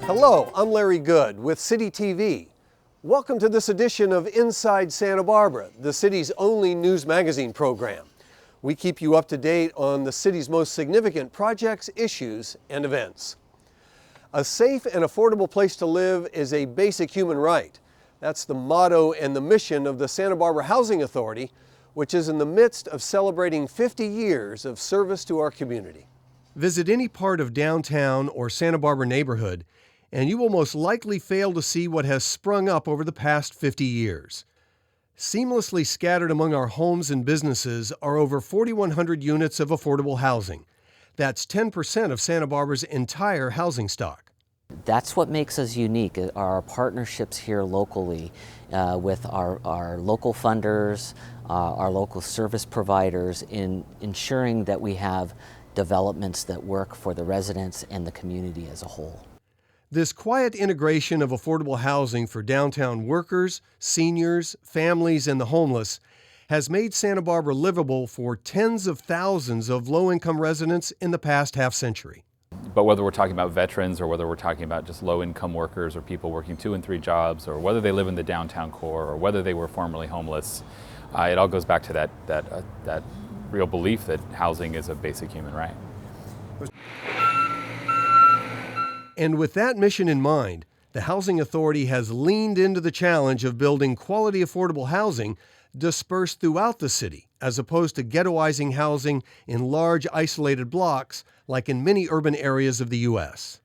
Hello, I'm Larry Good with City TV. Welcome to this edition of Inside Santa Barbara, the city's only news magazine program. We keep you up to date on the city's most significant projects, issues, and events. A safe and affordable place to live is a basic human right. That's the motto and the mission of the Santa Barbara Housing Authority, which is in the midst of celebrating 50 years of service to our community. Visit any part of downtown or Santa Barbara neighborhood, and you will most likely fail to see what has sprung up over the past 50 years. Seamlessly scattered among our homes and businesses are over 4,100 units of affordable housing. That's 10% of Santa Barbara's entire housing stock. That's what makes us unique, our partnerships here locally with our local funders, our local service providers in ensuring that we have developments that work for the residents and the community as a whole. This quiet integration of affordable housing for downtown workers, seniors, families, and the homeless has made Santa Barbara livable for tens of thousands of low-income residents in the past half-century. But whether we're talking about veterans or whether we're talking about just low-income workers or people working 2 and 3 jobs, or whether they live in the downtown core or whether they were formerly homeless, it all goes back to that real belief that housing is a basic human right. And with that mission in mind, the Housing Authority has leaned into the challenge of building quality affordable housing dispersed throughout the city, as opposed to ghettoizing housing in large isolated blocks like in many urban areas of the U.S.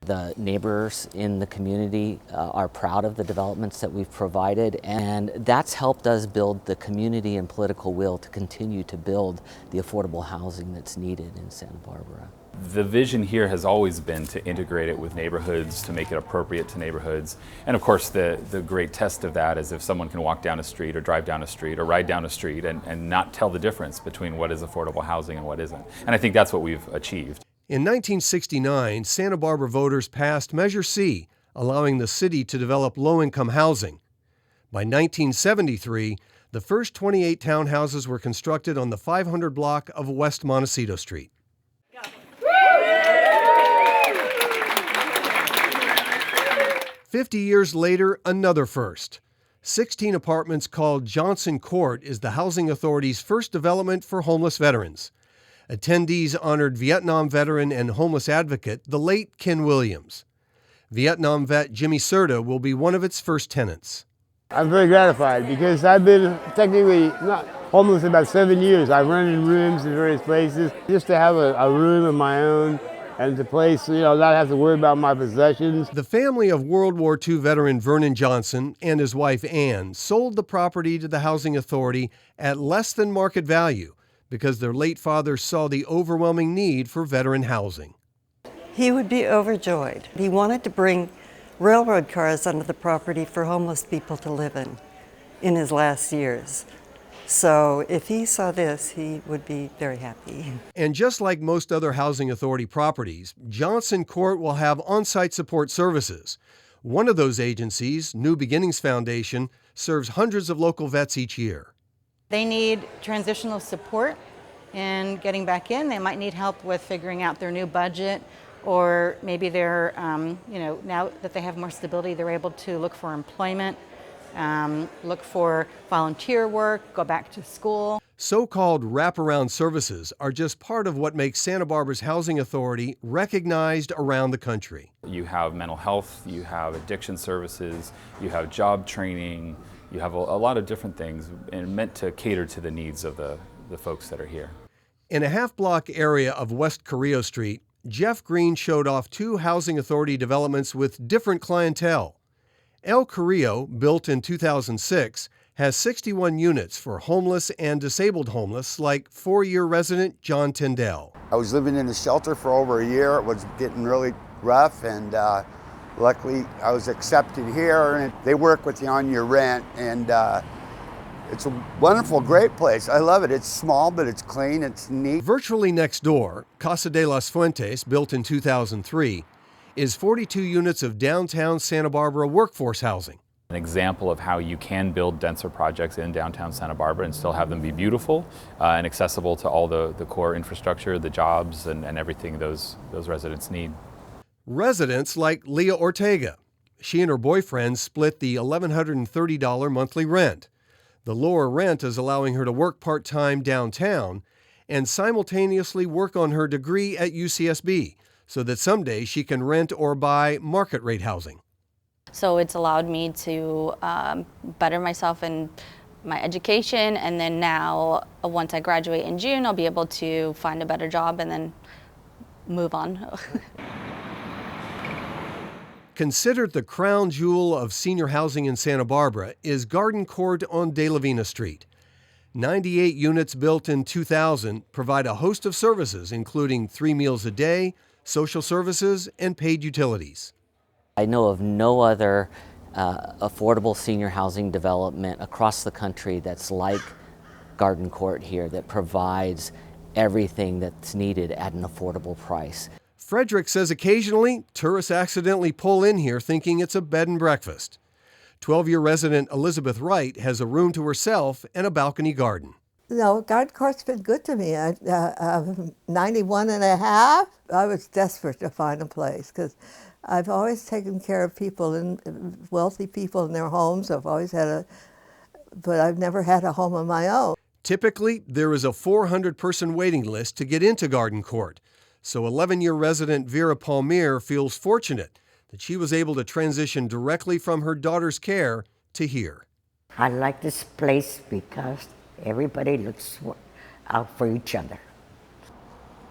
The neighbors in the community are proud of the developments that we've provided, and that's helped us build the community and political will to continue to build the affordable housing that's needed in Santa Barbara. The vision here has always been to integrate it with neighborhoods, to make it appropriate to neighborhoods. And of course, the great test of that is if someone can walk down a street or drive down a street or ride down a street and not tell the difference between what is affordable housing and what isn't. And I think that's what we've achieved. In 1969, Santa Barbara voters passed Measure C, allowing the city to develop low-income housing. By 1973, the first 28 townhouses were constructed on the 500 block of West Montecito Street. 50 years later, another first. 16 apartments called Johnson Court is the Housing Authority's first development for homeless veterans. Attendees honored Vietnam veteran and homeless advocate, the late Ken Williams. Vietnam vet Jimmy Cerda will be one of its first tenants. I'm very gratified because I've been technically not homeless about 7 years. I've rented rooms in various places. Just to have a room of my own and to place, not have to worry about my possessions. The family of World War II veteran Vernon Johnson and his wife Ann sold the property to the Housing Authority at less than market value because their late father saw the overwhelming need for veteran housing. He would be overjoyed. He wanted to bring railroad cars onto the property for homeless people to live in his last years. So if he saw this, he would be very happy. And just like most other Housing Authority properties, Johnson Court will have on-site support services. One of those agencies, New Beginnings Foundation, serves hundreds of local vets each year. They need transitional support in getting back in. They might need help with figuring out their new budget, or maybe they're, now that they have more stability, they're able to look for employment, look for volunteer work, go back to school. So-called wraparound services are just part of what makes Santa Barbara's Housing Authority recognized around the country. You have mental health, you have addiction services, you have job training, you have a lot of different things and meant to cater to the needs of the folks that are here. In a half-block area of West Carrillo Street, Geoff Green showed off 2 Housing Authority developments with different clientele. El Carrillo, built in 2006, has 61 units for homeless and disabled homeless, like 4-year resident John Tyndall. I was living in a shelter for over a year. It was getting really rough, and luckily I was accepted here, and they work with you on your rent, and it's a wonderful, great place. I love it. It's small, but it's clean, it's neat. Virtually next door, Casa de las Fuentes, built in 2003, is 42 units of downtown Santa Barbara workforce housing. An example of how you can build denser projects in downtown Santa Barbara and still have them be beautiful and accessible to all the core infrastructure, the jobs, and everything those residents need. Residents like Leah Ortega. She and her boyfriend split the $1,130 monthly rent. The lower rent is allowing her to work part-time downtown and simultaneously work on her degree at UCSB so that someday she can rent or buy market-rate housing. So it's allowed me to better myself in my education, and then now, once I graduate in June, I'll be able to find a better job and then move on. Considered the crown jewel of senior housing in Santa Barbara is Garden Court on De La Vina Street. 98 units built in 2000 provide a host of services, including 3 meals a day, social services, and paid utilities. I know of no other affordable senior housing development across the country that's like Garden Court here, that provides everything that's needed at an affordable price. Fredericks says occasionally tourists accidentally pull in here thinking it's a bed and breakfast. 12-year resident Elizabeth Wright has a room to herself and a balcony garden. No, Garden Court's been good to me. I'm 91 and a half. I was desperate to find a place because I've always taken care of people, and wealthy people in their homes. I've always had but I've never had a home of my own. Typically, there is a 400-person waiting list to get into Garden Court. So 11-year resident Vera Pommier feels fortunate that she was able to transition directly from her daughter's care to here. I like this place because everybody looks out for each other.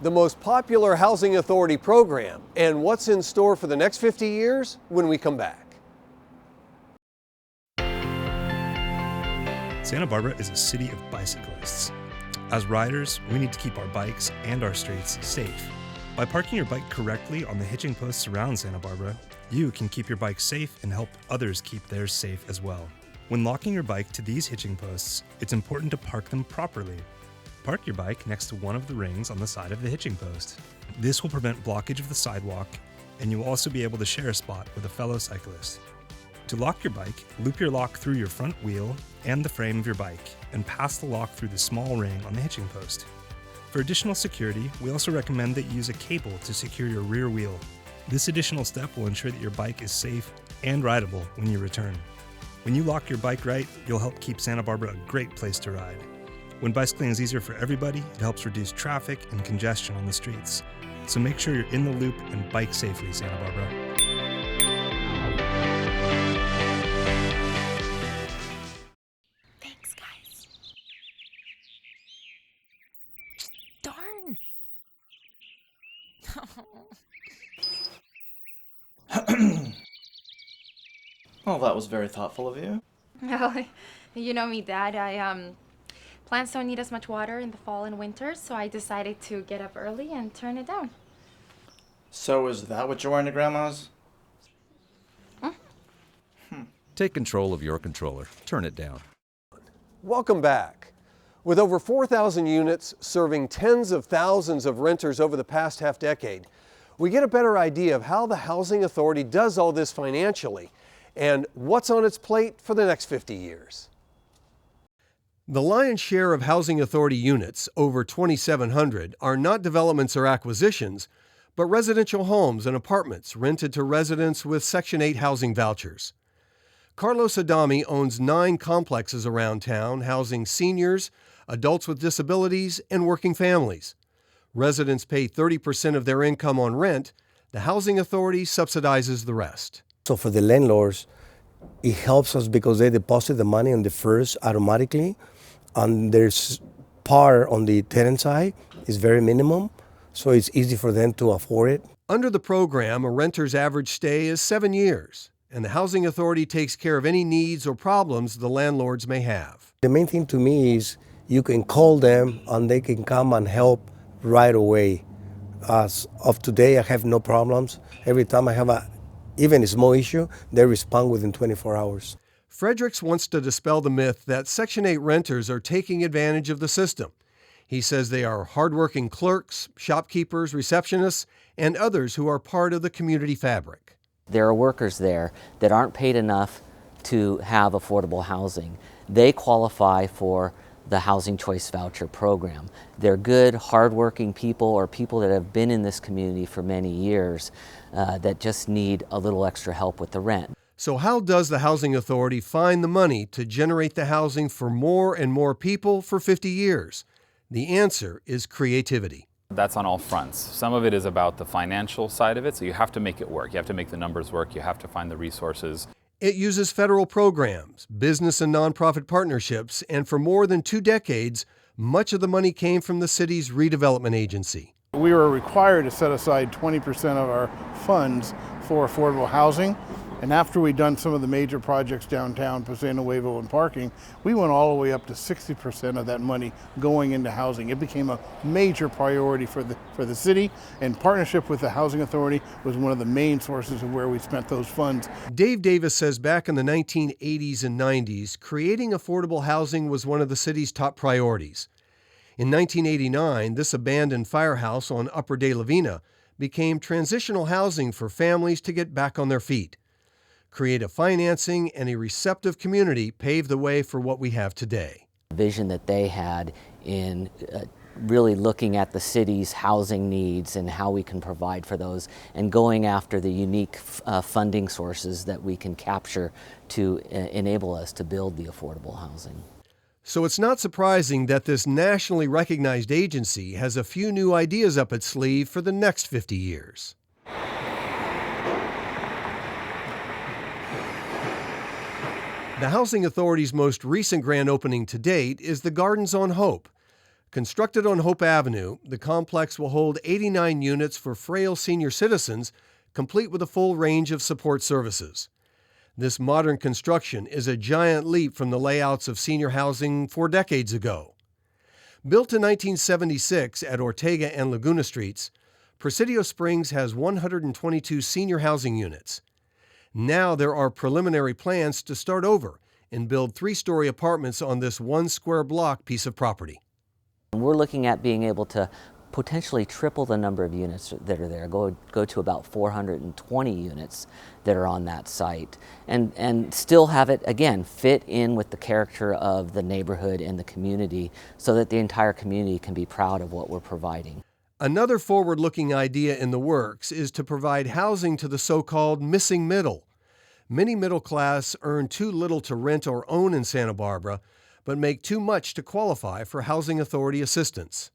The most popular housing authority program and what's in store for the next 50 years when we come back. Santa Barbara is a city of bicyclists. As riders, we need to keep our bikes and our streets safe. By parking your bike correctly on the hitching posts around Santa Barbara, you can keep your bike safe and help others keep theirs safe as well. When locking your bike to these hitching posts, it's important to park them properly. Park your bike next to one of the rings on the side of the hitching post. This will prevent blockage of the sidewalk, and you will also be able to share a spot with a fellow cyclist. To lock your bike, loop your lock through your front wheel and the frame of your bike, and pass the lock through the small ring on the hitching post. For additional security, we also recommend that you use a cable to secure your rear wheel. This additional step will ensure that your bike is safe and rideable when you return. When you lock your bike right, you'll help keep Santa Barbara a great place to ride. When bicycling is easier for everybody, it helps reduce traffic and congestion on the streets. So make sure you're in the loop and bike safely, Santa Barbara. Thanks, guys. Darn. Well, that was very thoughtful of you. Well, you know me, Dad. Plants don't need as much water in the fall and winter, so I decided to get up early and turn it down. So is that what you're wearing to Grandma's? Take control of your controller. Turn it down. Welcome back. With over 4,000 units serving tens of thousands of renters over the past half-decade, we get a better idea of how the Housing Authority does all this financially and what's on its plate for the next 50 years. The lion's share of Housing Authority units, over 2,700, are not developments or acquisitions, but residential homes and apartments rented to residents with Section 8 housing vouchers. Carlos Adami owns 9 complexes around town housing seniors, adults with disabilities, and working families. Residents pay 30% of their income on rent. The Housing Authority subsidizes the rest. So for the landlords, it helps us because they deposit the money on the first automatically, and there's part on the tenant side is very minimum, so it's easy for them to afford it. Under the program, a renter's average stay is 7 years, and the Housing Authority takes care of any needs or problems the landlords may have. The main thing to me is you can call them and they can come and help right away. As of today, I have no problems. Every time I have even a small issue, they respond within 24 hours. Fredericks wants to dispel the myth that Section 8 renters are taking advantage of the system. He says they are hardworking clerks, shopkeepers, receptionists, and others who are part of the community fabric. There are workers there that aren't paid enough to have affordable housing. They qualify for the Housing Choice Voucher program. They're good, hardworking people or people that have been in this community for many years that just need a little extra help with the rent. So how does the Housing Authority find the money to generate the housing for more and more people for 50 years? The answer is creativity. That's on all fronts. Some of it is about the financial side of it, so you have to make it work. You have to make the numbers work. You have to find the resources. It uses federal programs, business and nonprofit partnerships, and for more than 2 decades, much of the money came from the city's redevelopment agency. We were required to set aside 20% of our funds for affordable housing. And after we'd done some of the major projects downtown, Paseo Nuevo and parking, we went all the way up to 60% of that money going into housing. It became a major priority for the city, and partnership with the Housing Authority was one of the main sources of where we spent those funds. Dave Davis says back in the 1980s and 90s, creating affordable housing was one of the city's top priorities. In 1989, this abandoned firehouse on Upper De La Vina became transitional housing for families to get back on their feet. Creative financing and a receptive community paved the way for what we have today. The vision that they had in really looking at the city's housing needs and how we can provide for those, and going after the unique funding sources that we can capture to enable us to build the affordable housing. So it's not surprising that this nationally recognized agency has a few new ideas up its sleeve for the next 50 years. The Housing Authority's most recent grand opening to date is the Gardens on Hope. Constructed on Hope Avenue, the complex will hold 89 units for frail senior citizens, complete with a full range of support services. This modern construction is a giant leap from the layouts of senior housing 4 decades ago. Built in 1976 at Ortega and Laguna Streets, Presidio Springs has 122 senior housing units. Now there are preliminary plans to start over and build 3-story apartments on this 1 square block piece of property. We're looking at being able to potentially triple the number of units that are there, go to about 420 units that are on that site, and still have it, again, fit in with the character of the neighborhood and the community so that the entire community can be proud of what we're providing. Another forward-looking idea in the works is to provide housing to the so-called missing middle. Many middle class earn too little to rent or own in Santa Barbara, but make too much to qualify for Housing Authority assistance.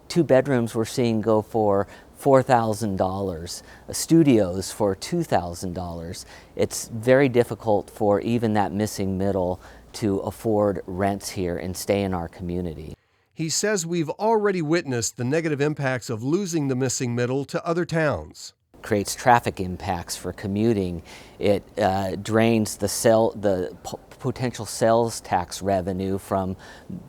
2 bedrooms we're seeing go for $4,000, studios for $2,000. It's very difficult for even that missing middle to afford rents here and stay in our community. He says we've already witnessed the negative impacts of losing the missing middle to other towns. Creates traffic impacts for commuting. It drains the potential sales tax revenue from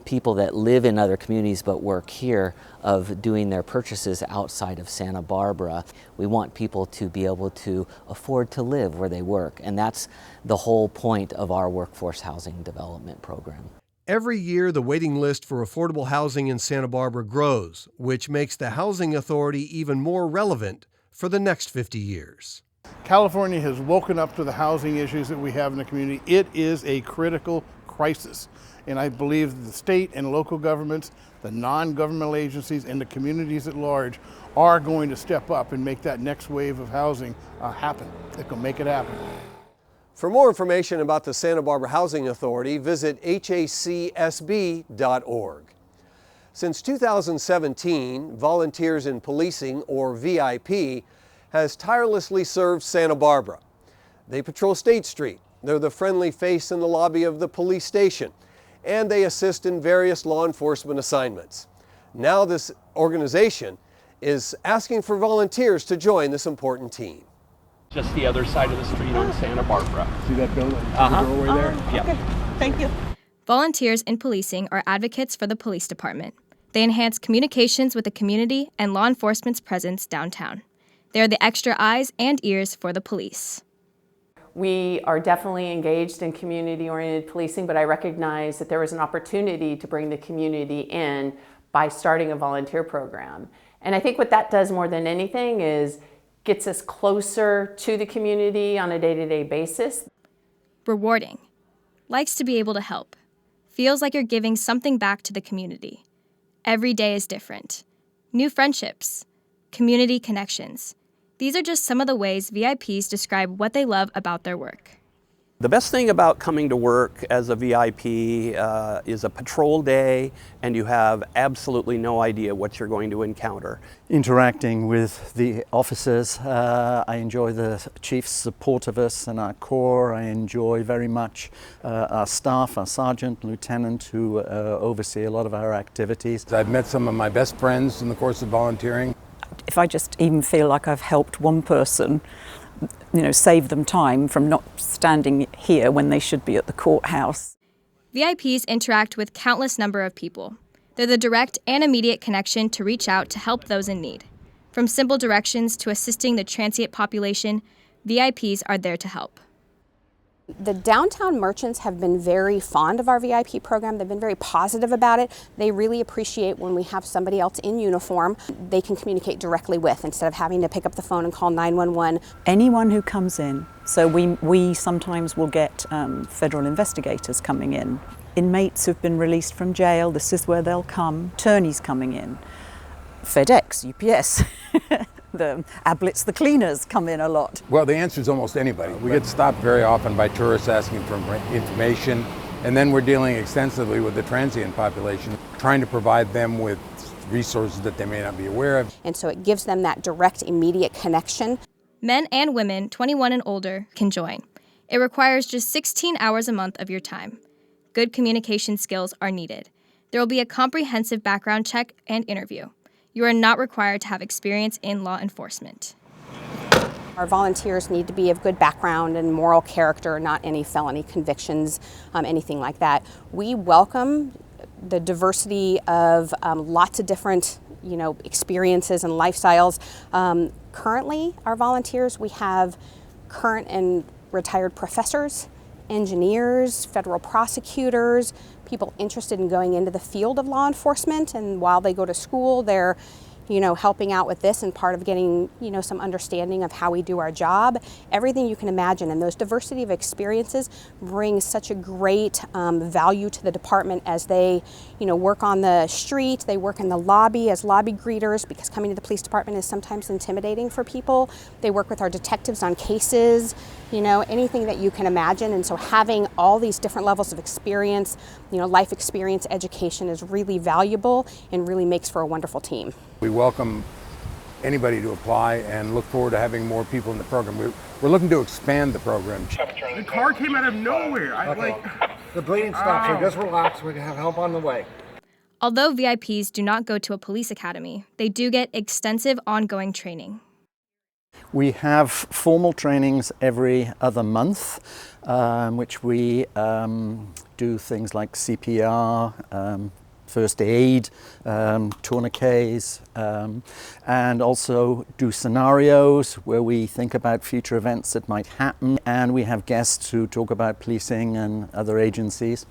people that live in other communities but work here of doing their purchases outside of Santa Barbara. We want people to be able to afford to live where they work, and that's the whole point of our workforce housing development program. Every year, the waiting list for affordable housing in Santa Barbara grows, which makes the Housing Authority even more relevant for the next 50 years. California has woken up to the housing issues that we have in the community. It is a critical crisis, and I believe the state and local governments, the non-governmental agencies, and the communities at large are going to step up and make that next wave of housing happen. They can make it happen. For more information about the Santa Barbara Housing Authority, visit HACSB.org. Since 2017, Volunteers in Policing, or VIP, has tirelessly served Santa Barbara. They patrol State Street. They're the friendly face in the lobby of the police station, and they assist in various law enforcement assignments. Now this organization is asking for volunteers to join this important team. Just the other side of the street on Santa Barbara. See that building? Uh-huh. The doorway there? Yeah. Okay, thank you. Volunteers in Policing are advocates for the police department. They enhance communications with the community and law enforcement's presence downtown. They are the extra eyes and ears for the police. We are definitely engaged in community-oriented policing, but I recognize that there was an opportunity to bring the community in by starting a volunteer program. And I think what that does more than anything is gets us closer to the community on a day-to-day basis. Rewarding. Likes to be able to help. feels like you're giving something back to the community. Every day is different. New friendships, community connections. These are just some of the ways VIPs describe what they love about their work. The best thing about coming to work as a VIP is a patrol day, and you have absolutely no idea what you're going to encounter. Interacting with the officers, I enjoy the chief's support of us and our corps. I enjoy very much our staff, our sergeant, lieutenant, who oversee a lot of our activities. I've met some of my best friends in the course of volunteering. If I just even feel like I've helped one person, save them time from not standing here when they should be at the courthouse. VIPs interact with countless number of people. They're the direct and immediate connection to reach out to help those in need. From simple directions to assisting the transient population, VIPs are there to help. The downtown merchants have been very fond of our VIP program. They've been very positive about it. They really appreciate when we have somebody else in uniform they can communicate directly with instead of having to pick up the phone and call 911. Anyone who comes in, so we sometimes will get federal investigators coming in. Inmates who've been released from jail, this is where they'll come. Attorneys coming in. FedEx, UPS. The Ablets, the cleaners come in a lot. Well, the answer is almost anybody. We get stopped very often by tourists asking for information, and then we're dealing extensively with the transient population, trying to provide them with resources that they may not be aware of. And so it gives them that direct, immediate connection. Men and women 21 and older can join. It requires just 16 hours a month of your time. Good communication skills are needed. There will be a comprehensive background check and interview. You are not required to have experience in law enforcement. Our volunteers need to be of good background and moral character, not any felony convictions, anything like that. We welcome the diversity of lots of different experiences and lifestyles. Currently, our volunteers, we have current and retired professors, engineers, federal prosecutors, people interested in going into the field of law enforcement, and while they go to school, they're helping out with this and part of getting some understanding of how we do our job. Everything you can imagine, and those diversity of experiences bring such a great value to the department as they work on the street, they work in the lobby as lobby greeters, because coming to the police department is sometimes intimidating for people. They work with our detectives on cases, anything that you can imagine. And so having all these different levels of experience, life experience, education is really valuable and really makes for a wonderful team. We welcome anybody to apply and look forward to having more people in the program. We're looking to expand the program. The car came out of nowhere. The bleeding stops here. Just relax. We can have help on the way. Although VIPs do not go to a police academy, they do get extensive ongoing training. We have formal trainings every other month, which we do things like CPR, first aid, tourniquets, and also do scenarios where we think about future events that might happen, and we have guests who talk about policing and other agencies.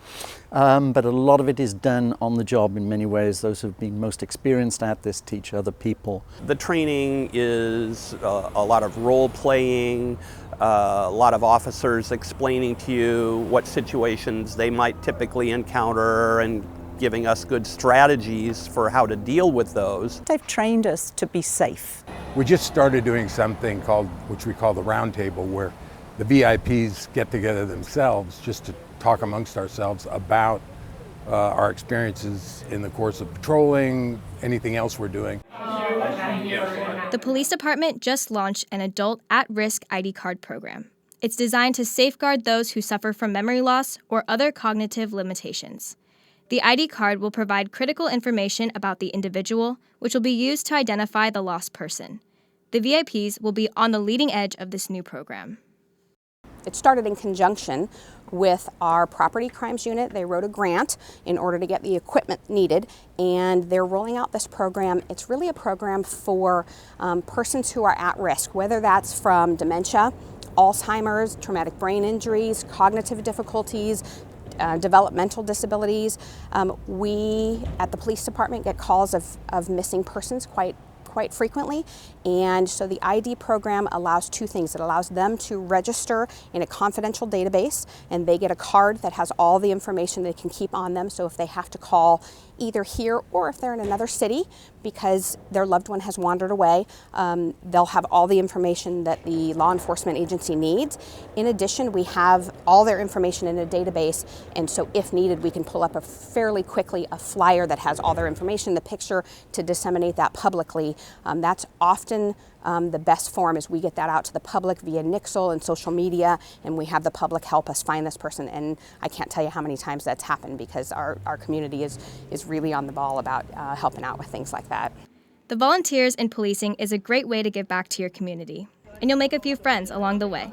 But a lot of it is done on the job in many ways. Those who've been most experienced at this teach other people. The training is a lot of role playing, a lot of officers explaining to you what situations they might typically encounter and giving us good strategies for how to deal with those. They've trained us to be safe. We just started doing something which we call the round table, where the VIPs get together themselves just to talk amongst ourselves about our experiences in the course of patrolling, anything else we're doing. The police department just launched an adult at-risk ID card program. It's designed to safeguard those who suffer from memory loss or other cognitive limitations. The ID card will provide critical information about the individual, which will be used to identify the lost person. The VIPs will be on the leading edge of this new program. It started in conjunction with our property crimes unit. They wrote a grant in order to get the equipment needed, and they're rolling out this program. It's really a program for persons who are at risk, whether that's from dementia, Alzheimer's, traumatic brain injuries, cognitive difficulties, developmental disabilities. We at the police department get calls of missing persons quite quite frequently. And so the ID program allows two things. It allows them to register in a confidential database, and they get a card that has all the information they can keep on them. So if they have to call either here or if they're in another city because their loved one has wandered away, they'll have all the information that the law enforcement agency needs. In addition, we have all their information in a database, and so if needed, we can pull up fairly quickly a flyer that has all their information, the picture, to disseminate that publicly. That's often the best form, is we get that out to the public via Nixle and social media, and we have the public help us find this person. And I can't tell you how many times that's happened, because our community is really on the ball about helping out with things like that. The Volunteers in Policing is a great way to give back to your community, and you'll make a few friends along the way.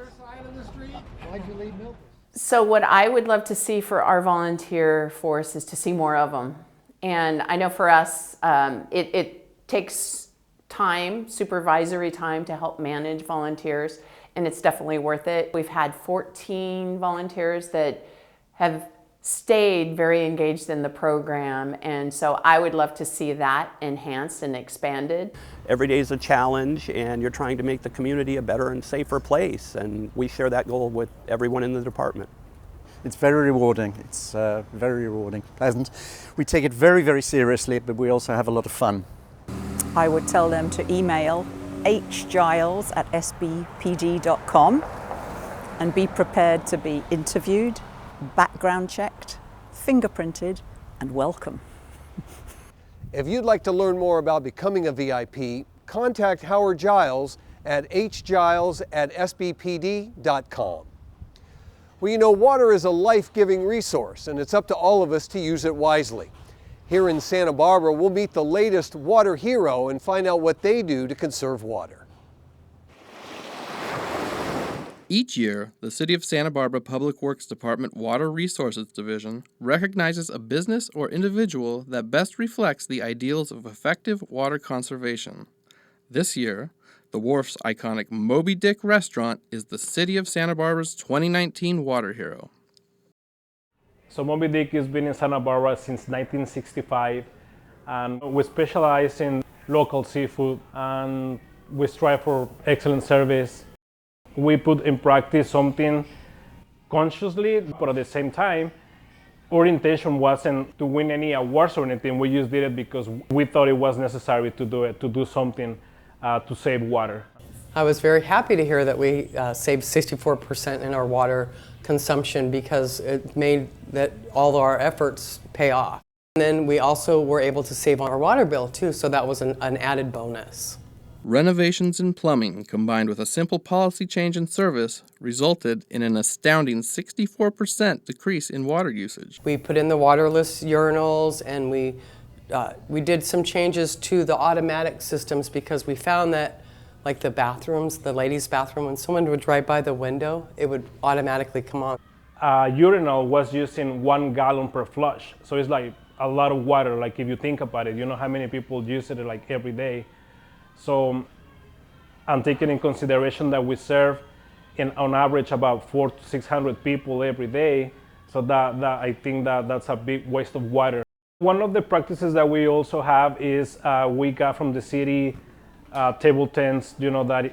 So what I would love to see for our volunteer force is to see more of them. And I know for us, it takes time, supervisory time, to help manage volunteers, and it's definitely worth it. We've had 14 volunteers that have stayed very engaged in the program, and so I would love to see that enhanced and expanded. Every day is a challenge, and you're trying to make the community a better and safer place, and we share that goal with everyone in the department. It's very rewarding. It's very rewarding, pleasant. We take it very, very seriously, but we also have a lot of fun. I would tell them to email hgiles@sbpd.com and be prepared to be interviewed, background checked, fingerprinted, and welcome. If you'd like to learn more about becoming a VIP, contact Howard Giles at hgiles@sbpd.com. Well, you know, water is a life-giving resource, and it's up to all of us to use it wisely. Here in Santa Barbara, we'll meet the latest water hero and find out what they do to conserve water. Each year, the City of Santa Barbara Public Works Department Water Resources Division recognizes a business or individual that best reflects the ideals of effective water conservation. This year, the Wharf's iconic Moby restaurant is the City of Santa Barbara's 2019 Water Hero. So Moby has been in Santa Barbara since 1965, and we specialize in local seafood, and we strive for excellent service. We put in practice something consciously, but at the same time, our intention wasn't to win any awards or anything. We just did it because we thought it was necessary to do it, to do something to save water. I was very happy to hear that we saved 64% in our water consumption, because it made that all our efforts pay off. And then we also were able to save on our water bill too, so that was an added bonus. Renovations in plumbing combined with a simple policy change in service resulted in an astounding 64% decrease in water usage. We put in the waterless urinals, and we did some changes to the automatic systems, because we found that, like the bathrooms, the ladies' bathroom, when someone would drive by the window, it would automatically come on. Urinal was using 1 gallon per flush, so it's like a lot of water. Like if you think about it, you know how many people use it like every day. So I'm taking in consideration that we serve on average about 400 to 600 people every day. So that I think that's a big waste of water. One of the practices that we also have is we got from the city table tents, you know, that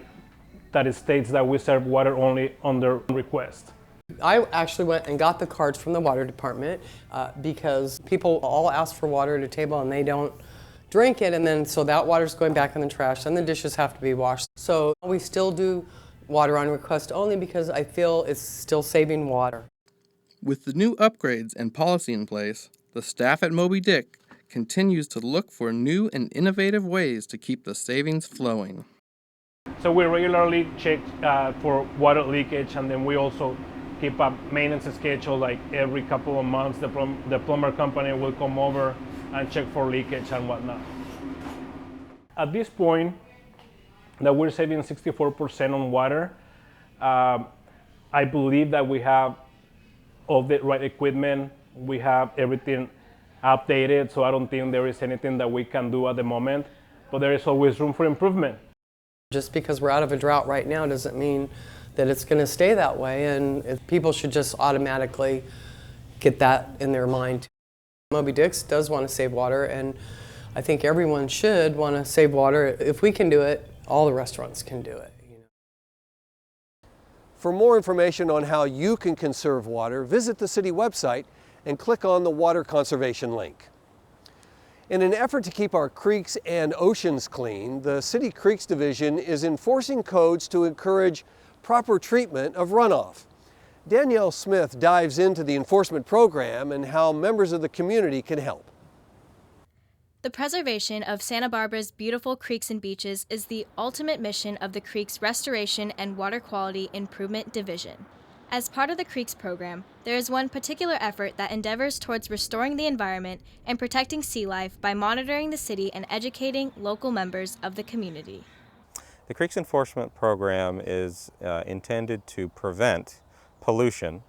it states that we serve water only on their request. I actually went and got the cards from the water department because people all ask for water at a table and they don't drink it, and then so that water's going back in the trash, and the dishes have to be washed. So we still do water on request only because I feel it's still saving water. With the new upgrades and policy in place, the staff at Moby continues to look for new and innovative ways to keep the savings flowing. So we regularly check for water leakage, and then we also keep a maintenance schedule. Like every couple of months, the plumber company will come over and check for leakage and whatnot. At this point, that we're saving 64% on water, I believe that we have all the right equipment. We have everything updated, so I don't think there is anything that we can do at the moment, but there is always room for improvement. Just because we're out of a drought right now doesn't mean that it's going to stay that way, and people should just automatically get that in their mind. Moby does want to save water, and I think everyone should want to save water. If we can do it, all the restaurants can do it. For more information on how you can conserve water, visit the city website and click on the water conservation link. In an effort to keep our creeks and oceans clean, the City Creeks Division is enforcing codes to encourage proper treatment of runoff. Danielle Smith dives into the enforcement program and how members of the community can help. The preservation of Santa Barbara's beautiful creeks and beaches is the ultimate mission of the Creeks Restoration and Water Quality Improvement Division. As part of the Creeks program, there is one particular effort that endeavors towards restoring the environment and protecting sea life by monitoring the city and educating local members of the community. The Creeks Enforcement Program is intended to prevent pollution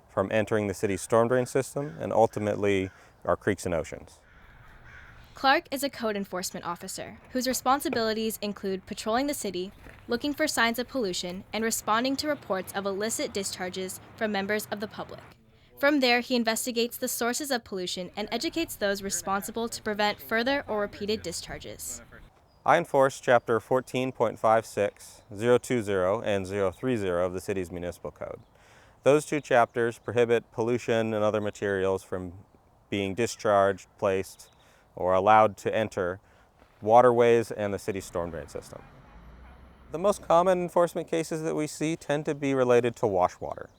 from entering the city's storm drain system and ultimately our creeks and oceans. Clark is a code enforcement officer whose responsibilities include patrolling the city, looking for signs of pollution, and responding to reports of illicit discharges from members of the public. From there, he investigates the sources of pollution and educates those responsible to prevent further or repeated discharges. I enforce Chapter 14.56, 020, and 030 of the city's municipal code. Those two chapters prohibit pollution and other materials from being discharged, placed, or allowed to enter waterways and the city's storm drain system. The most common enforcement cases that we see tend to be related to wash water.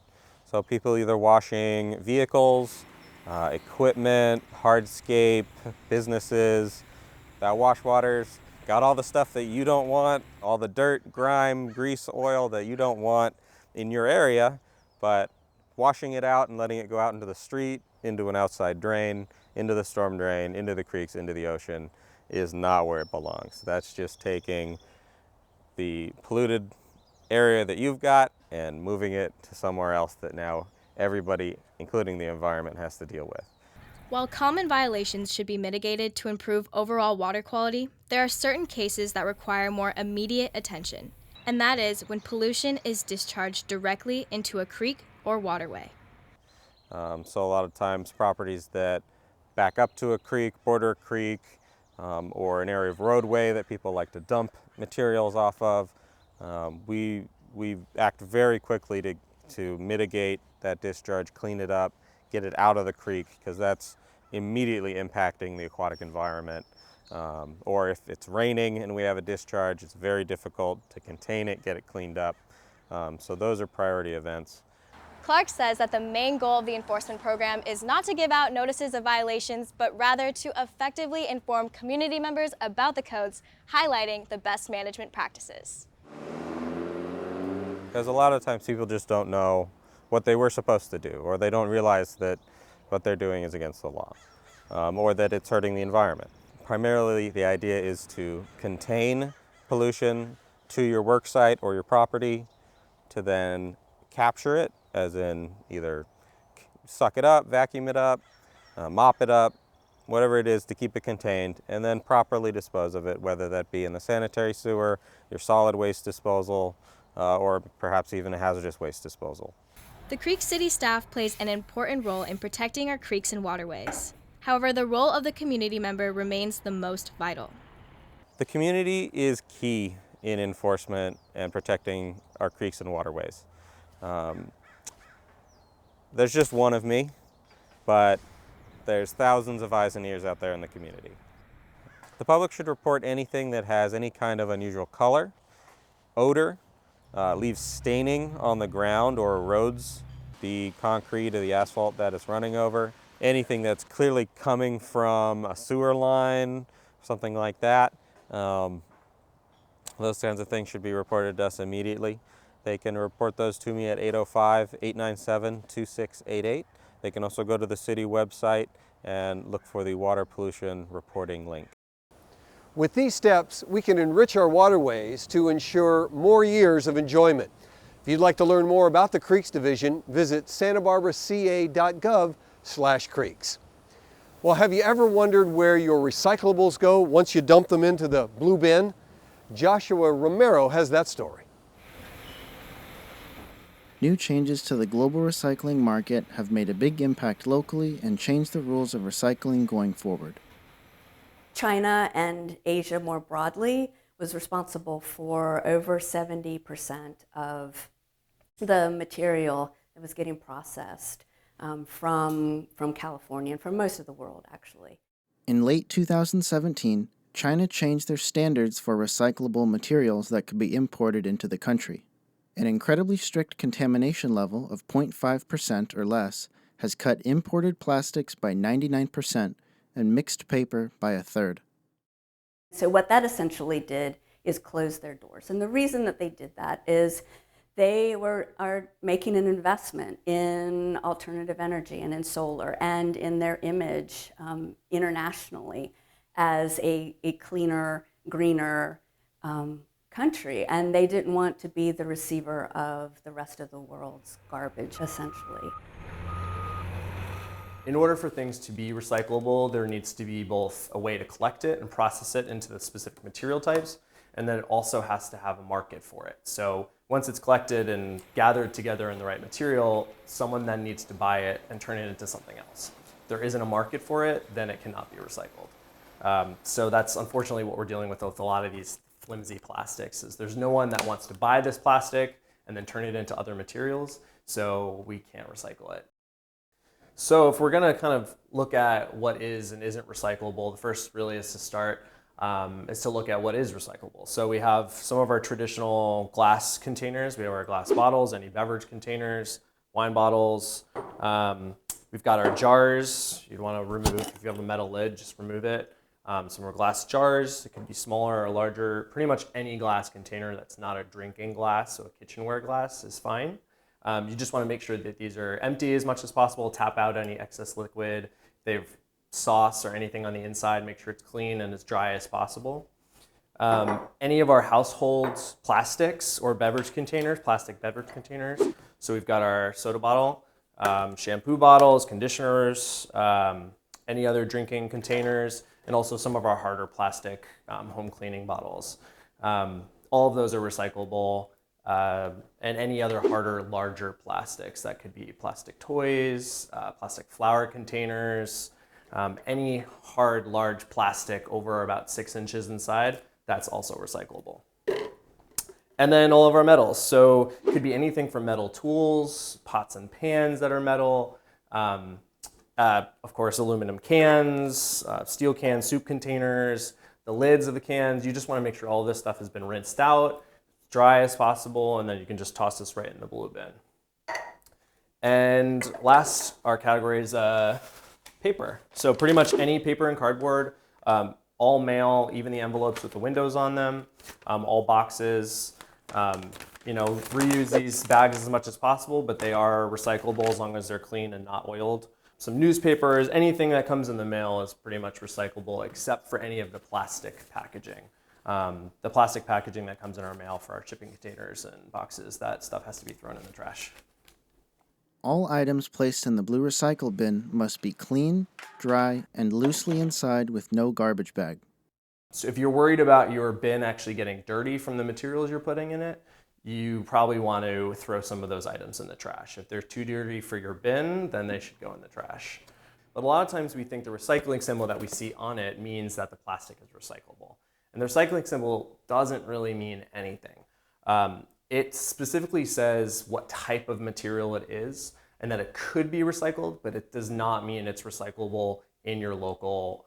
So people either washing vehicles, equipment, hardscape, businesses. That wash water's got all the stuff that you don't want, all the dirt, grime, grease, oil that you don't want in your area, but washing it out and letting it go out into the street, into an outside drain, into the storm drain, into the creeks, into the ocean is not where it belongs. That's just taking the polluted area that you've got and moving it to somewhere else that now everybody, including the environment, has to deal with. While common violations should be mitigated to improve overall water quality, there are certain cases that require more immediate attention, and that is when pollution is discharged directly into a creek or waterway. So a lot of times properties that back up to a creek, border a creek, or an area of roadway that people like to dump materials off of, we act very quickly to mitigate that discharge, clean it up, get it out of the creek, because that's immediately impacting the aquatic environment. Or if it's raining and we have a discharge, it's very difficult to contain it, get it cleaned up. So those are priority events. Clark says that the main goal of the enforcement program is not to give out notices of violations, but rather to effectively inform community members about the codes, highlighting the best management practices. Because a lot of times people just don't know what they were supposed to do, or they don't realize that what they're doing is against the law, or that it's hurting the environment. Primarily, the idea is to contain pollution to your work site or your property, to then capture it, as in either suck it up, vacuum it up, mop it up, whatever it is to keep it contained, and then properly dispose of it, whether that be in the sanitary sewer, your solid waste disposal, or perhaps even a hazardous waste disposal. The Creek City staff plays an important role in protecting our creeks and waterways. However, the role of the community member remains the most vital. The community is key in enforcement and protecting our creeks and waterways. There's just one of me, but there's thousands of eyes and ears out there in the community. The public should report anything that has any kind of unusual color, odor, leaves staining on the ground or erodes the concrete or the asphalt that it's running over, anything that's clearly coming from a sewer line, something like that. Those kinds of things should be reported to us immediately. They can report those to me at 805-897-2688. They can also go to the city website and look for the water pollution reporting link. With these steps, we can enrich our waterways to ensure more years of enjoyment. If you'd like to learn more about the Creeks Division, visit BarbaraCA.gov/creeks. Well, have you ever wondered where your recyclables go once you dump them into the blue bin? Joshua Romero has that story. New changes to the global recycling market have made a big impact locally and changed the rules of recycling going forward. China and Asia more broadly was responsible for over 70% of the material that was getting processed from California and from most of the world, actually. In late 2017, China changed their standards for recyclable materials that could be imported into the country. An incredibly strict contamination level of 0.5% or less has cut imported plastics by 99% and mixed paper by a third. So what that essentially did is close their doors. And the reason that they did that is they are making an investment in alternative energy and in solar and in their image internationally as a cleaner, greener country. And they didn't want to be the receiver of the rest of the world's garbage, essentially. In order for things to be recyclable, there needs to be both a way to collect it and process it into the specific material types, and then it also has to have a market for it. So once it's collected and gathered together in the right material, someone then needs to buy it and turn it into something else. If there isn't a market for it, then it cannot be recycled. So that's unfortunately what we're dealing with a lot of these flimsy plastics, is there's no one that wants to buy this plastic and then turn it into other materials, so we can't recycle it. So if we're going to kind of look at what is and isn't recyclable, the first really is to start is to look at what is recyclable. So we have some of our traditional glass containers. We have our glass bottles, any beverage containers, wine bottles. We've got our jars. You'd want to remove, if you have a metal lid, just remove it. Some of our glass jars. It can be smaller or larger. Pretty much any glass container that's not a drinking glass, so a kitchenware glass, is fine. You just want to make sure that these are empty as much as possible, tap out any excess liquid. If they have sauce or anything on the inside, make sure it's clean and as dry as possible. Any of our household plastics or beverage containers, plastic beverage containers. So we've got our soda bottle, shampoo bottles, conditioners, any other drinking containers, and also some of our harder plastic home cleaning bottles. All of those are recyclable. And any other harder, larger plastics. That could be plastic toys, plastic flower containers, any hard, large plastic over about 6 inches inside, that's also recyclable. And then all of our metals. So it could be anything from metal tools, pots and pans that are metal, of course, aluminum cans, steel cans, soup containers, the lids of the cans. You just want to make sure all this stuff has been rinsed out, dry as possible, and then you can just toss this right in the blue bin. And last, our category is paper. So pretty much any paper and cardboard, all mail, even the envelopes with the windows on them, all boxes. Reuse these bags as much as possible, but they are recyclable as long as they're clean and not oiled. Some newspapers, anything that comes in the mail is pretty much recyclable except for any of the plastic packaging. The plastic packaging that comes in our mail for our shipping containers and boxes, that stuff has to be thrown in the trash. All items placed in the blue recycle bin must be clean, dry, and loosely inside with no garbage bag. So if you're worried about your bin actually getting dirty from the materials you're putting in it, you probably want to throw some of those items in the trash. If they're too dirty for your bin, then they should go in the trash. But a lot of times we think the recycling symbol that we see on it means that the plastic is recyclable. And the recycling symbol doesn't really mean anything. It specifically says what type of material it is and that it could be recycled, but it does not mean it's recyclable in your local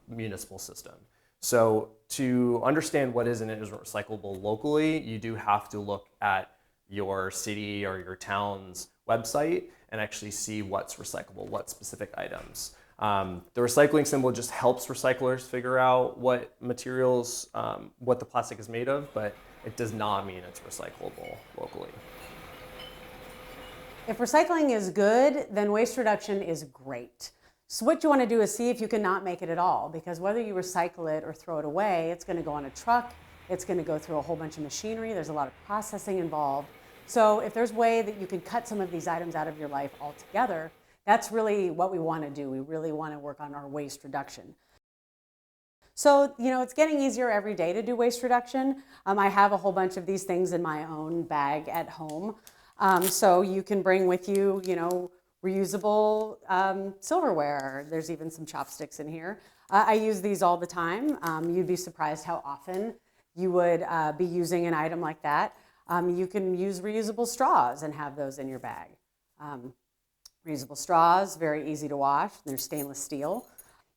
municipal system. So to understand what is and isn't recyclable locally, you do have to look at your city or your town's website and actually see what's recyclable, what specific items. The recycling symbol just helps recyclers figure out what materials, what the plastic is made of, but it does not mean it's recyclable locally. If recycling is good, then waste reduction is great. So what you want to do is see if you can not make it at all, because whether you recycle it or throw it away, it's going to go on a truck, it's going to go through a whole bunch of machinery, there's a lot of processing involved. So if there's a way that you can cut some of these items out of your life altogether, that's really what we want to do. We really want to work on our waste reduction. So, it's getting easier every day to do waste reduction. I have a whole bunch of these things in my own bag at home. So you can bring with you, reusable silverware. There's even some chopsticks in here. I use these all the time. You'd be surprised how often you would be using an item like that. You can use reusable straws and have those in your bag. Reusable straws, very easy to wash. They're stainless steel.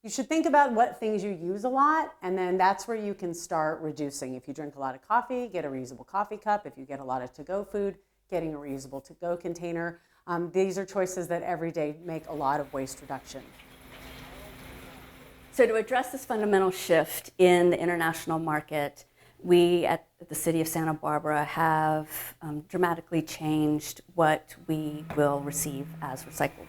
You should think about what things you use a lot, and then that's where you can start reducing. If you drink a lot of coffee, get a reusable coffee cup. If you get a lot of to-go food, getting a reusable to-go container. These are choices that every day make a lot of waste reduction. So to address this fundamental shift in the international market, we at the City of Santa Barbara have dramatically changed what we will receive as recyclables.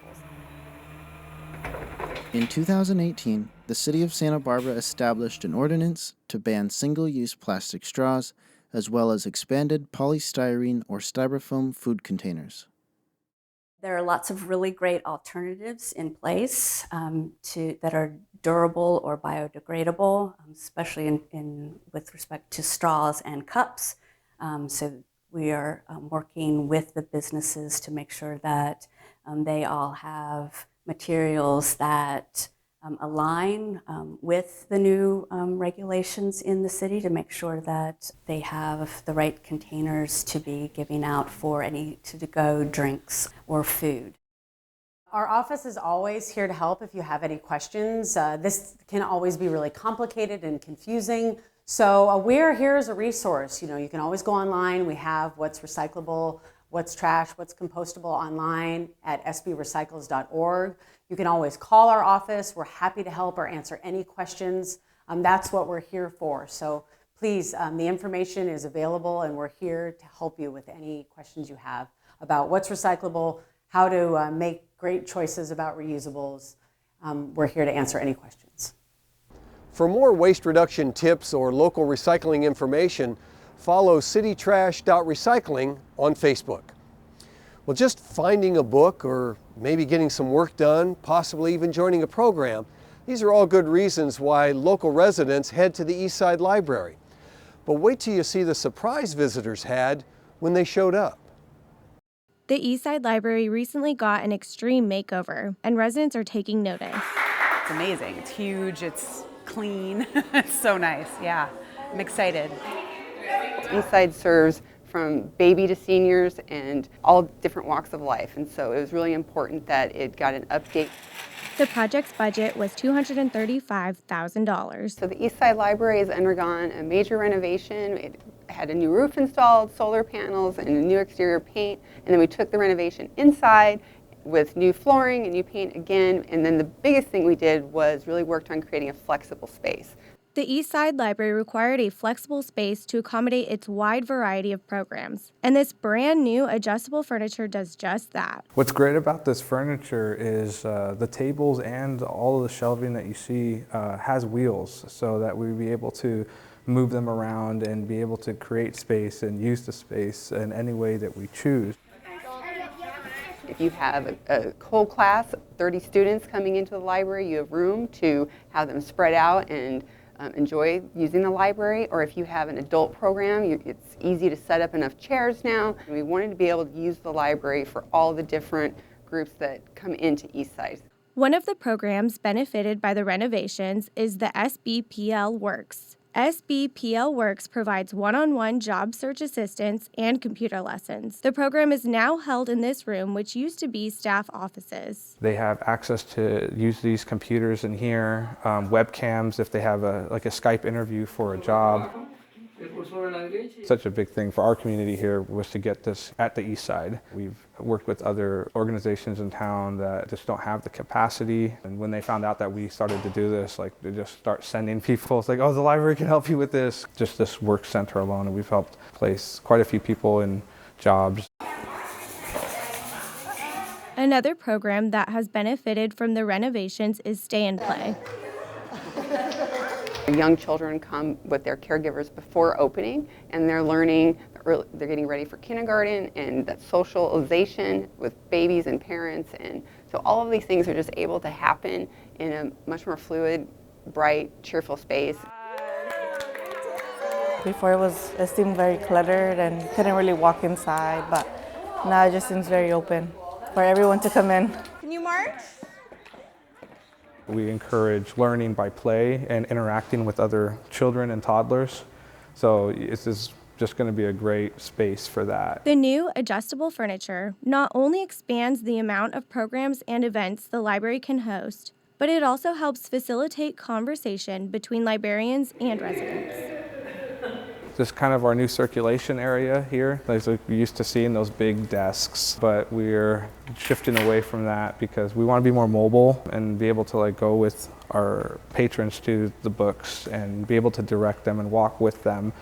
In 2018, the City of Santa Barbara established an ordinance to ban single-use plastic straws, as well as expanded polystyrene or styrofoam food containers. There are lots of really great alternatives in place that are durable or biodegradable, especially with respect to straws and cups. So we are working with the businesses to make sure that they all have materials that align with the new regulations in the city to make sure that they have the right containers to be giving out for any to-go drinks or food. Our office is always here to help if you have any questions. This can always be really complicated and confusing. So we're here as a resource. You know, you can always go online. We have what's recyclable, what's trash, what's compostable online at sbrecycles.org. You can always call our office. We're happy to help or answer any questions. That's what we're here for. So please, the information is available and we're here to help you with any questions you have about what's recyclable, how to make great choices about reusables. We're here to answer any questions. For more waste reduction tips or local recycling information, follow citytrash.recycling on Facebook. Well, just finding a book or maybe getting some work done, possibly even joining a program, these are all good reasons why local residents head to the Eastside Library. But wait till you see the surprise visitors had when they showed up. The Eastside Library recently got an extreme makeover, and residents are taking notice. It's amazing. It's huge. It's clean. It's so nice. Yeah, I'm excited. Eastside serves from baby to seniors and all different walks of life, and so it was really important that it got an update. The project's budget was $235,000. So the Eastside Library has undergone a major renovation. It had a new roof installed, solar panels, and a new exterior paint, and then we took the renovation inside with new flooring and new paint again, and then the biggest thing we did was really worked on creating a flexible space. The Eastside Library required a flexible space to accommodate its wide variety of programs, and this brand new adjustable furniture does just that. What's great about this furniture is the tables and all of the shelving that you see has wheels, so that we'd be able to move them around and be able to create space and use the space in any way that we choose. If you have a whole class, 30 students coming into the library, you have room to have them spread out and enjoy using the library. Or if you have an adult program, it's easy to set up enough chairs now. We wanted to be able to use the library for all the different groups that come into Eastside. One of the programs benefited by the renovations is the SBPL Works. SBPL Works provides one-on-one job search assistance and computer lessons. The program is now held in this room, which used to be staff offices. They have access to use these computers in here, webcams if they have a Skype interview for a job. Such a big thing for our community here was to get this at the East Side. We've worked with other organizations in town that just don't have the capacity, and when they found out that we started to do this, they just start sending people. It's like, oh, the library can help you with this. Just this work center alone, and we've helped place quite a few people in jobs. Another program that has benefited from the renovations is Stay and Play. Young children come with their caregivers before opening, and they're learning, they're getting ready for kindergarten and that socialization with babies and parents. And so all of these things are just able to happen in a much more fluid, bright, cheerful space. Before it seemed very cluttered and couldn't really walk inside, but now it just seems very open for everyone to come in. Can you march? We encourage learning by play and interacting with other children and toddlers. So this is just going to be a great space for that. The new adjustable furniture not only expands the amount of programs and events the library can host, but it also helps facilitate conversation between librarians and residents. This is kind of our new circulation area here. Like we used to see in those big desks, but we're shifting away from that because we want to be more mobile and be able to go with our patrons to the books and be able to direct them and walk with them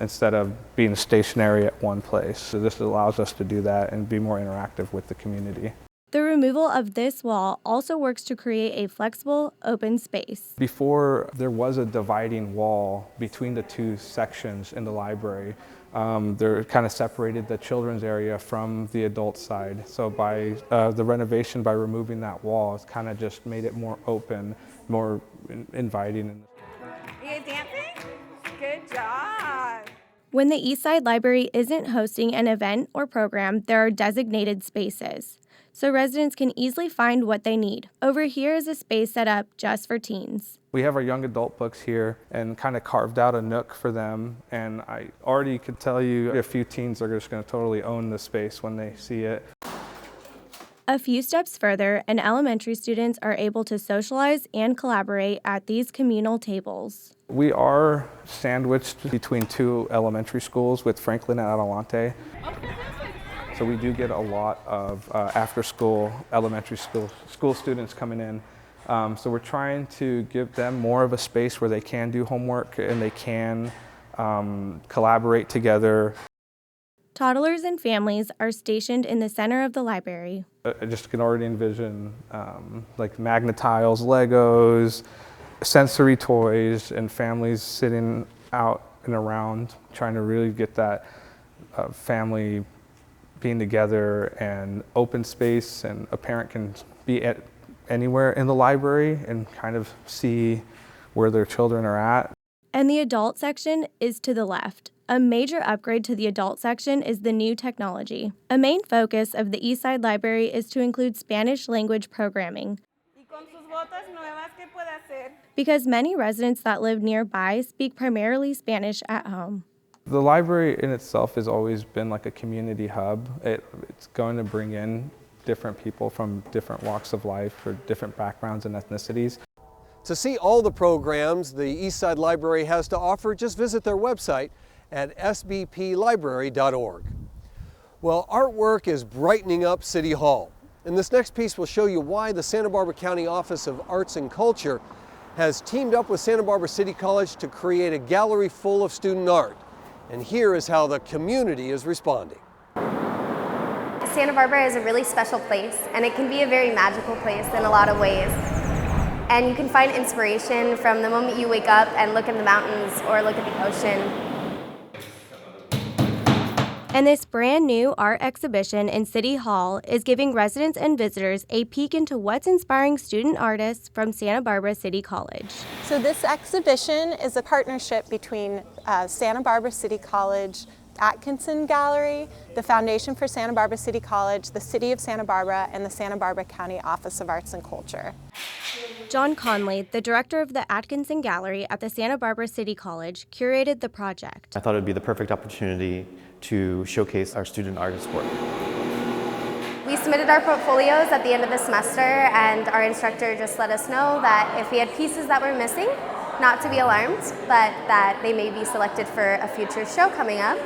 instead of being stationary at one place. So this allows us to do that and be more interactive with the community. The removal of this wall also works to create a flexible, open space. Before, there was a dividing wall between the two sections in the library. They're kind of separated the children's area from the adult side. So by the renovation, by removing that wall, it's kind of just made it more open, more inviting. You guys dancing? Good job. When the Eastside Library isn't hosting an event or program, there are designated spaces, so residents can easily find what they need. Over here is a space set up just for teens. We have our young adult books here and kind of carved out a nook for them, and I already could tell you a few teens are just going to totally own the space when they see it. A few steps further, and elementary students are able to socialize and collaborate at these communal tables. We are sandwiched between two elementary schools with Franklin and Adelante. So we do get a lot of after-school elementary school students coming in. So we're trying to give them more of a space where they can do homework and they can collaborate together. Toddlers and families are stationed in the center of the library. I just can already envision like magnet tiles, Legos, sensory toys, and families sitting out and around trying to really get that family being together and open space, and a parent can be at anywhere in the library and kind of see where their children are at. And the adult section is to the left. A major upgrade to the adult section is the new technology. A main focus of the Eastside Library is to include Spanish language programming, because many residents that live nearby speak primarily Spanish at home. The library in itself has always been like a community hub. It's going to bring in different people from different walks of life or different backgrounds and ethnicities. To see all the programs the Eastside Library has to offer, just visit their website at sbplibrary.org. Well, artwork is brightening up City Hall. And this next piece will show you why the Santa Barbara County Office of Arts and Culture has teamed up with Santa Barbara City College to create a gallery full of student art. And here is how the community is responding. Santa Barbara is a really special place, and it can be a very magical place in a lot of ways. And you can find inspiration from the moment you wake up and look at the mountains or look at the ocean. And this brand new art exhibition in City Hall is giving residents and visitors a peek into what's inspiring student artists from Santa Barbara City College. So this exhibition is a partnership between Santa Barbara City College, Atkinson Gallery, the Foundation for Santa Barbara City College, the City of Santa Barbara, and the Santa Barbara County Office of Arts and Culture. John Conley, the director of the Atkinson Gallery at the Santa Barbara City College, curated the project. I thought it would be the perfect opportunity to showcase our student artists' work. We submitted our portfolios at the end of the semester, and our instructor just let us know that if we had pieces that were missing, not to be alarmed, but that they may be selected for a future show coming up.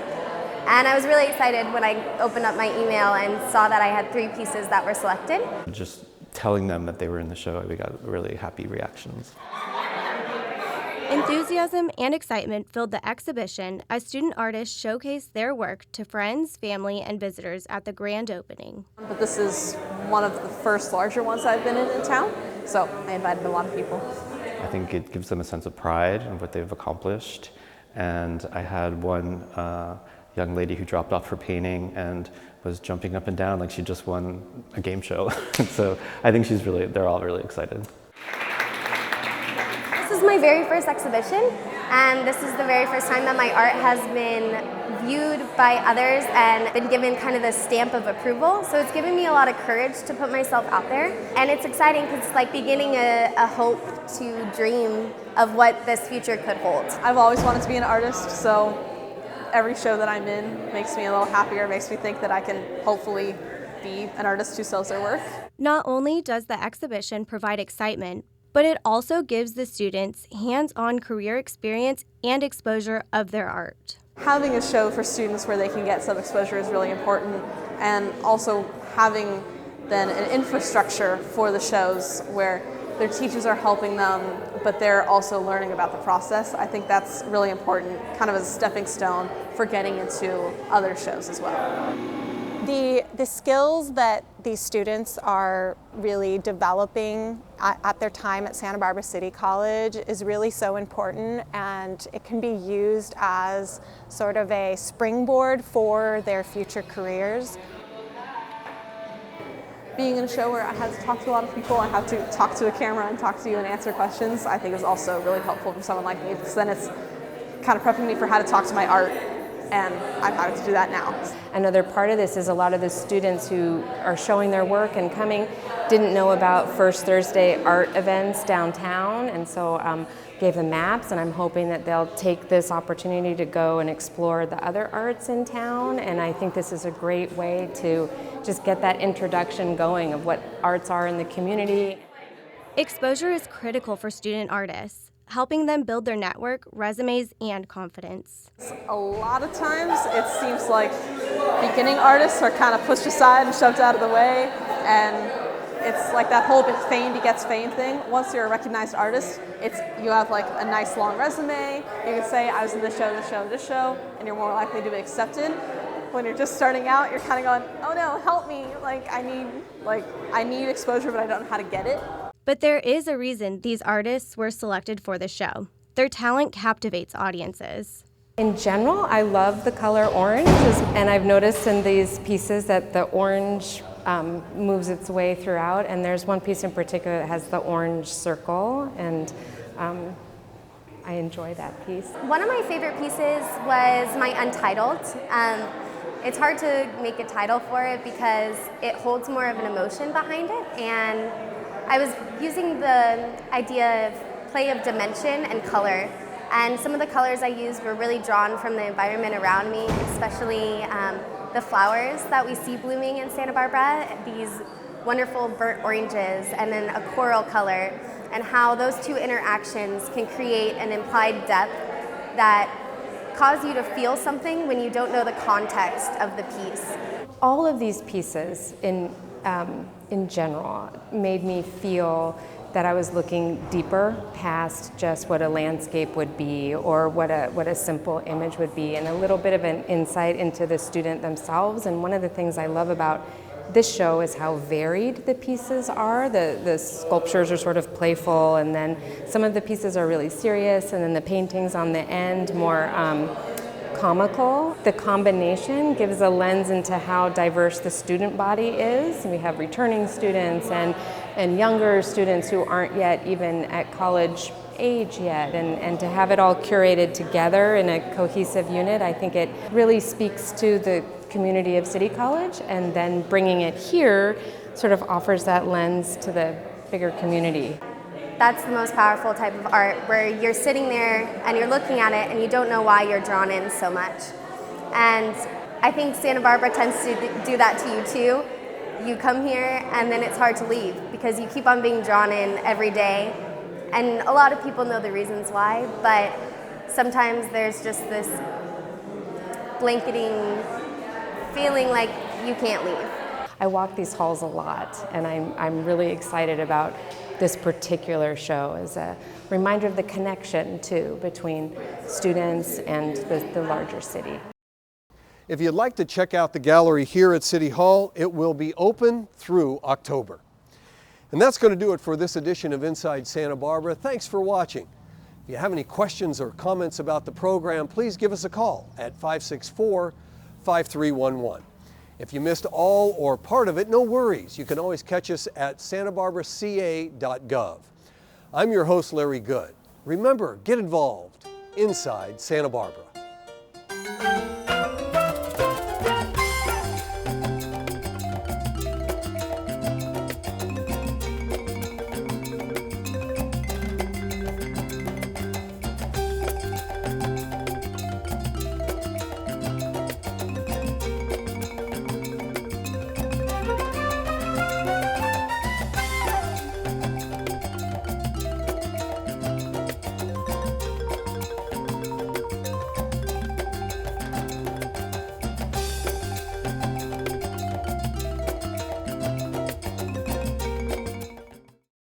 And I was really excited when I opened up my email and saw that I had 3 pieces that were selected. Just telling them that they were in the show, we got really happy reactions. Enthusiasm and excitement filled the exhibition as student artists showcased their work to friends, family, and visitors at the grand opening. But this is one of the first larger ones I've been in town, so I invited a lot of people. I think it gives them a sense of pride in what they've accomplished. And I had one young lady who dropped off her painting and was jumping up and down like she just won a game show. So I think they're all really excited. This is my very first exhibition, And this is the very first time that my art has been viewed by others and been given kind of the stamp of approval. So it's given me a lot of courage to put myself out there. And it's exciting because it's like beginning a hope to dream of what this future could hold. I've always wanted to be an artist, so every show that I'm in makes me a little happier, makes me think that I can hopefully be an artist who sells their work. Not only does the exhibition provide excitement, but it also gives the students hands-on career experience and exposure of their art. Having a show for students where they can get some exposure is really important, and also having then an infrastructure for the shows where their teachers are helping them, but they're also learning about the process. I think that's really important, kind of as a stepping stone for getting into other shows as well. The skills that these students are really developing at their time at Santa Barbara City College is really so important, and it can be used as sort of a springboard for their future careers. Being in a show where I had to talk to a lot of people, I had to talk to a camera and talk to you and answer questions, I think is also really helpful for someone like me, because then it's kind of prepping me for how to talk to my art, and I'm having to do that now. Another part of this is a lot of the students who are showing their work and coming didn't know about First Thursday art events downtown, and so gave them maps, and I'm hoping that they'll take this opportunity to go and explore the other arts in town, and I think this is a great way to just get that introduction going of what arts are in the community. Exposure is critical for student artists, helping them build their network, resumes, and confidence. A lot of times it seems like beginning artists are kind of pushed aside and shoved out of the way, and it's like that whole fame begets fame thing. Once you're a recognized artist, you have like a nice long resume. You can say, I was in this show, this show, this show, and you're more likely to be accepted. When you're just starting out, you're kind of going, oh no, help me. I need exposure, but I don't know how to get it. But there is a reason these artists were selected for the show. Their talent captivates audiences. In general, I love the color orange, and I've noticed in these pieces that the orange moves its way throughout, and there's one piece in particular that has the orange circle, and I enjoy that piece. One of my favorite pieces was my Untitled. It's hard to make a title for it because it holds more of an emotion behind it, and I was using the idea of play of dimension and color, and some of the colors I used were really drawn from the environment around me, especially the flowers that we see blooming in Santa Barbara, these wonderful burnt oranges and then a coral color, and how those two interactions can create an implied depth that cause you to feel something when you don't know the context of the piece. All of these pieces in general made me feel that I was looking deeper past just what a landscape would be or what a simple image would be, and a little bit of an insight into the student themselves. And one of the things I love about this show is how varied the pieces are. The sculptures are sort of playful, and then some of the pieces are really serious, and then the paintings on the end more comical. The combination gives a lens into how diverse the student body is. We have returning students and younger students who aren't yet even at college age yet, and to have it all curated together in a cohesive unit, I think it really speaks to the community of City College, and then bringing it here sort of offers that lens to the bigger community. That's the most powerful type of art, where you're sitting there and you're looking at it and you don't know why you're drawn in so much. And I think Santa Barbara tends to do that to you too. You come here and then it's hard to leave because you keep on being drawn in every day. And a lot of people know the reasons why, but sometimes there's just this blanketing feeling like you can't leave. I walk these halls a lot, and I'm really excited about this particular show as a reminder of the connection too between students and the larger city. If you'd like to check out the gallery here at City Hall, it will be open through October. And that's going to do it for this edition of Inside Santa Barbara. Thanks for watching. If you have any questions or comments about the program, please give us a call at 564-5311. If you missed all or part of it, no worries. You can always catch us at BarbaraCA.gov. I'm your host, Larry Good. Remember, get involved, inside Santa Barbara.